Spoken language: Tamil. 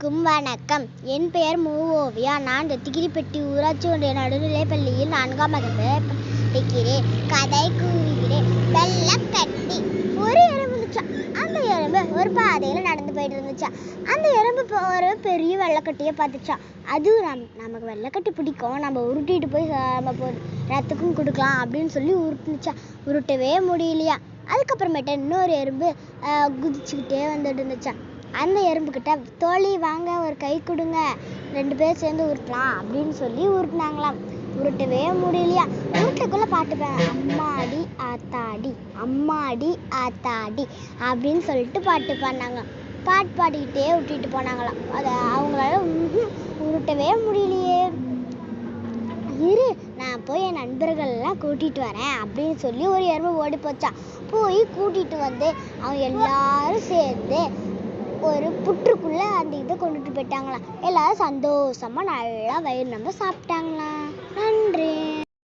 அனைவருக்கும் வணக்கம். என் பெயர் மு. ஓவியா. நான் ரத்திகிரிப்பட்டி ஊராட்சி ஒன்றிய நடுநிலைப் பள்ளியில் 4ஆம் வகுப்பு படிக்கிறேன். கதை கூறுகிறேன். வெள்ளக்கட்டி. ஒரு எறும்பு இருந்துச்சாம். அந்த எறும்பு ஒரு பாதையில் நடந்து போயிட்டு இருந்துச்சாம். அந்த எறும்பு ஒரு பெரிய வெள்ளக்கட்டியை பார்த்துச்சாம். அதுவும் நமக்கு வெள்ளக்கட்டி பிடிக்கும், நம்ம உருட்டிட்டு போய் நம்ம ரத்துக்கும் கொடுக்கலாம் அப்படின்னு சொல்லி உருட்டுனுச்சா. உருட்டவே முடியலையா. அதுக்கப்புறமேட்டு இன்னொரு எறும்பு குதிச்சுக்கிட்டே வந்துட்டு இருந்துச்சா. அந்த எறும்புக்கிட்ட, தோழி வாங்க ஒரு கை கொடுங்க, 2 பேர் சேர்ந்து உருட்டலாம் அப்படின்னு சொல்லி உருட்டினாங்களாம். உருட்டவே முடியலையா. உருட்டுக்குள்ள பாட்டுப்பேன், அம்மாடி ஆத்தாடி அம்மாடி ஆத்தாடி அப்படின்னு சொல்லிட்டு பாட்டு பாடினாங்க. பாட்டு பாடிக்கிட்டே விட்டுட்டு போனாங்களாம். அதை அவங்களால உருட்டவே முடியலையே. இரு, நான் போய் என் நண்பர்கள் எல்லாம் கூட்டிட்டு வரேன் அப்படின்னு சொல்லி ஒரு எறும்பு ஓடி போச்சான். போய் கூட்டிட்டு வந்து அவங்க எல்லாரும் சேர்ந்து ஒரு புற்றுக்குள்ள அந்த இதை கொண்டுட்டு போயிட்டாங்களாம். எல்லாரும் சந்தோஷமா நல்லா வயிறு நம்ம சாப்பிட்டாங்களாம். நன்றி.